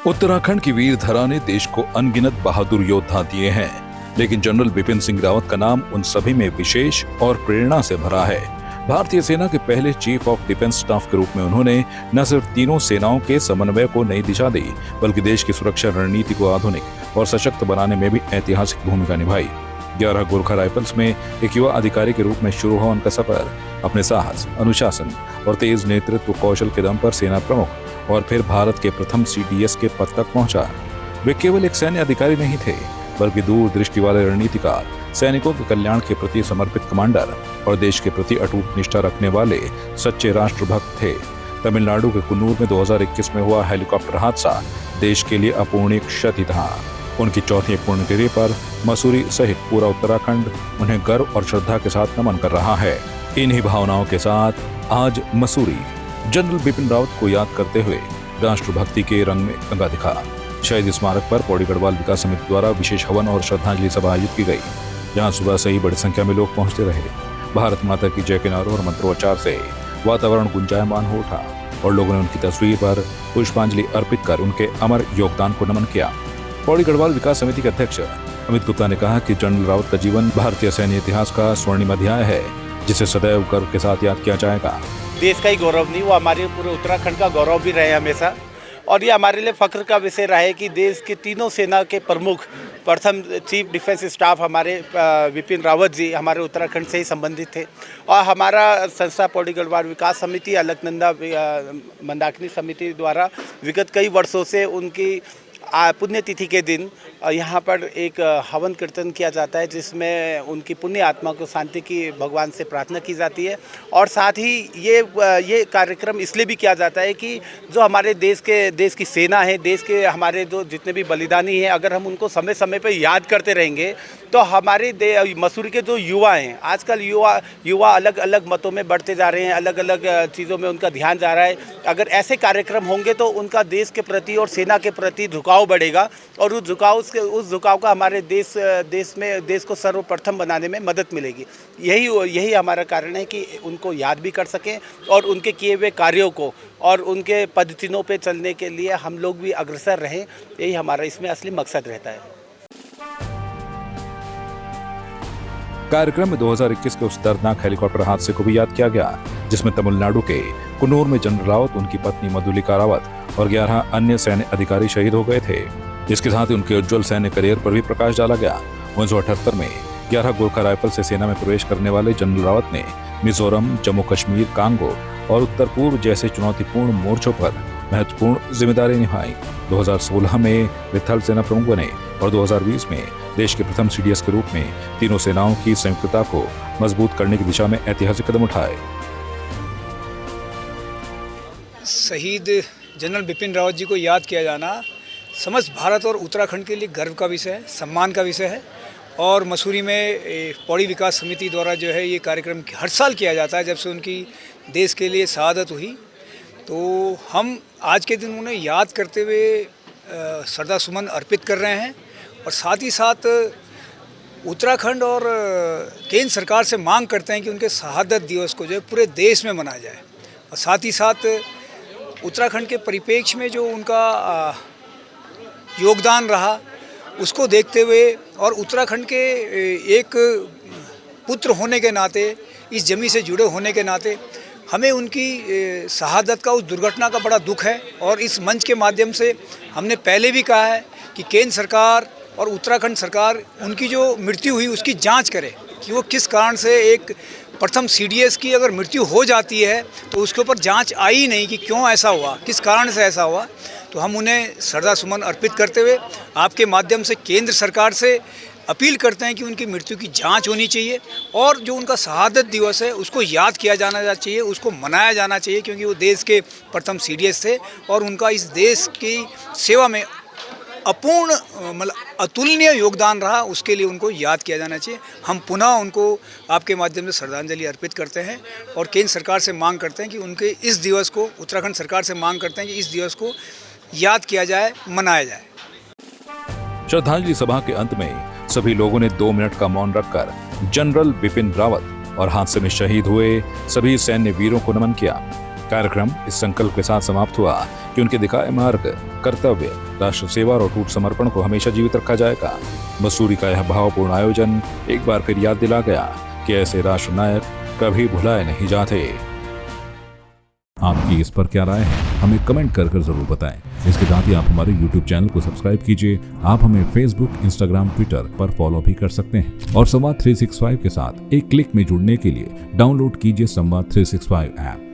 उत्तराखंड की वीर धरा ने देश को अनगिनत बहादुर योद्धा दिए हैं, लेकिन जनरल बिपिन सिंह रावत का नाम उन सभी में विशेष और प्रेरणा से भरा है। भारतीय सेना के पहले चीफ ऑफ डिफेंस स्टाफ के रूप में उन्होंने न सिर्फ तीनों सेनाओं के समन्वय को नई दिशा दी, बल्कि देश की सुरक्षा रणनीति को आधुनिक और सशक्त बनाने में भी ऐतिहासिक भूमिका निभाई। 11 गोरखा राइफल्स में एक युवा अधिकारी के रूप में शुरू हुआ उनका सफर अपने साहस, अनुशासन और तेज नेतृत्व कौशल के दम पर सेना प्रमुख और फिर भारत के प्रथम CDS के पद तक पहुंचा। वे केवल एक सैन्य अधिकारी नहीं थे, बल्कि दूरदृष्टि वाले रणनीतिकार, सैनिकों के कल्याण के प्रति समर्पित कमांडर और देश के प्रति अटूट निष्ठा रखने वाले सच्चे राष्ट्रभक्त थे। तमिलनाडु के कुन्नूर में 2021 में हुआ हेलीकॉप्टर हादसा देश के लिए अपूर्णीय क्षति था। उनकी चौथी पुण्यतिथि पर मसूरी सहित पूरा उत्तराखंड उन्हें गर्व और श्रद्धा के साथ नमन कर रहा है। इन्हीं भावनाओं के साथ आज मसूरी जनरल बिपिन रावत को याद करते हुए राष्ट्रभक्ति के रंग में रंगा दिखा। शहीद स्मारक पर पौड़ी गढ़वाल विकास समिति द्वारा विशेष हवन और श्रद्धांजलि सभा आयोजित की गई, जहां सुबह से ही बड़ी संख्या में लोग पहुंचते रहे। भारत माता की जय के नारों और मंत्रोच्चार से वातावरण गुंजायमान हो उठा और लोगों ने उनकी तस्वीर पर पुष्पांजलि अर्पित कर उनके अमर योगदान को नमन किया। पौड़ी गढ़वाल विकास समिति के अध्यक्ष अमित गुप्ता ने कहा कि जनरल रावत का जीवन भारतीय सैन्य इतिहास का स्वर्णिम अध्याय है, जिसे सदैव गर्व के साथ याद किया जाएगा। देश का ही गौरव नहीं, वो हमारे पूरे उत्तराखंड का गौरव भी रहे हमेशा। और ये हमारे लिए फख्र का विषय रहा है कि देश की तीनों सेना के प्रमुख प्रथम चीफ डिफेंस स्टाफ हमारे बिपिन रावत जी हमारे उत्तराखंड से ही संबंधित थे। और हमारा संस्था पौड़ी गढ़वाल विकास समिति, अलकनंदा मंदाकिनी समिति द्वारा विगत कई वर्षों से उनकी पुण्यतिथि के दिन यहाँ पर एक हवन कीर्तन किया जाता है, जिसमें उनकी पुण्य आत्मा को शांति की भगवान से प्रार्थना की जाती है। और साथ ही ये कार्यक्रम इसलिए भी किया जाता है कि जो हमारे देश की सेना है, देश के हमारे जो जितने भी बलिदानी हैं, अगर हम उनको समय समय पर याद करते रहेंगे तो हमारे मसूरी के जो युवा हैं, आजकल युवा अलग अलग मतों में बढ़ते जा रहे हैं, अलग अलग चीज़ों में उनका ध्यान जा रहा है। अगर ऐसे कार्यक्रम होंगे तो उनका देश के प्रति और सेना के प्रति झुकाव बढ़ेगा और उस झुकाव का हमारे देश को सर्वप्रथम बनाने में मदद मिलेगी। यही हमारा कारण है कि उनको याद भी कर सकें और उनके किए हुए कार्यों को और उनके पदचिन्हों पे चलने के लिए हम लोग भी अग्रसर रहें, यही हमारा इसमें असली मकसद रहता है। कार्यक्रम में 2021 के उस दर्दनाक हेलीकॉप्टर हादसे को भी याद किया गया, जिसमें तमिलनाडु के कुन्नूर में जनरल रावत, उनकी पत्नी मधुलिका रावत और 11 अन्य सैन्य अधिकारी शहीद हो गए थे। इसके साथ ही उनके उज्जवल सैन्य करियर पर भी प्रकाश डाला गया। 1978 में 11 गोरखा राइफल से सेना में प्रवेश करने वाले जनरल रावत ने मिजोरम, जम्मू कश्मीर, कांगो और उत्तर पूर्व जैसे चुनौतीपूर्ण मोर्चों पर महत्वपूर्ण जिम्मेदारी निभाई। 2016 में वे थल सेना प्रमुख बने और 2020 में देश के प्रथम CDS के रूप में तीनों सेनाओं की संयुक्तता को मजबूत करने की दिशा में ऐतिहासिक कदम उठाए। शहीद जनरल बिपिन रावत जी को याद किया जाना समस्त भारत और उत्तराखंड के लिए गर्व का विषय है, सम्मान का विषय है। और मसूरी में पौड़ी विकास समिति द्वारा जो है ये कार्यक्रम हर साल किया जाता है, जब से उनकी देश के लिए शहादत हुई। तो हम आज के दिन उन्हें याद करते हुए श्रद्धा सुमन अर्पित कर रहे हैं और साथ ही साथ उत्तराखंड और केंद्र सरकार से मांग करते हैं कि उनके शहादत दिवस को जो है पूरे देश में मनाया जाए। और साथ ही साथ उत्तराखंड के परिप्रेक्ष्य में जो उनका योगदान रहा उसको देखते हुए और उत्तराखंड के एक पुत्र होने के नाते, इस जमी से जुड़े होने के नाते हमें उनकी शहादत का, उस दुर्घटना का बड़ा दुख है। और इस मंच के माध्यम से हमने पहले भी कहा है कि केंद्र सरकार और उत्तराखंड सरकार उनकी जो मृत्यु हुई उसकी जांच करे कि वो किस कारण से, एक प्रथम CDS की अगर मृत्यु हो जाती है तो उसके ऊपर जांच आई नहीं कि क्यों ऐसा हुआ, किस कारण से ऐसा हुआ। तो हम उन्हें श्रद्धा सुमन अर्पित करते हुए आपके माध्यम से केंद्र सरकार से अपील करते हैं कि उनकी मृत्यु की जांच होनी चाहिए और जो उनका शहादत दिवस है उसको याद किया जाना चाहिए, उसको मनाया जाना चाहिए, क्योंकि वो देश के प्रथम CDS थे और उनका इस देश की सेवा में अपूर्ण मतलब अतुलनीय योगदान रहा, उसके लिए उनको याद किया जाना चाहिए। हम पुनः उनको आपके माध्यम से श्रद्धांजलि अर्पित करते हैं और केंद्र सरकार से मांग करते हैं कि उनके इस दिवस को, उत्तराखंड सरकार से मांग करते हैं कि इस दिवस को याद किया जाए, मनाया जाए। श्रद्धांजलि सभा के अंत में सभी लोगों ने 2 मिनट का मौन रखकर जनरल बिपिन रावत और हादसे में शहीद हुए सभी सैन्य वीरों को नमन किया। कार्यक्रम इस संकल्प के साथ समाप्त हुआ कि उनके दिखाए मार्ग, कर्तव्य, राष्ट्र सेवा और अटूट समर्पण को हमेशा जीवित रखा जाएगा। मसूरी का यह भावपूर्ण आयोजन एक बार फिर याद दिला गया कि ऐसे राष्ट्र नायक कभी भुलाए नहीं जाते। आपकी इस पर क्या राय है, हमें कमेंट कर जरूर बताएं। इसके साथ ही आप हमारे YouTube चैनल को सब्सक्राइब कीजिए। आप हमें Facebook, Instagram, Twitter पर फॉलो भी कर सकते हैं और संवाद 365 के साथ एक क्लिक में जुड़ने के लिए डाउनलोड कीजिए संवाद 365 ऐप।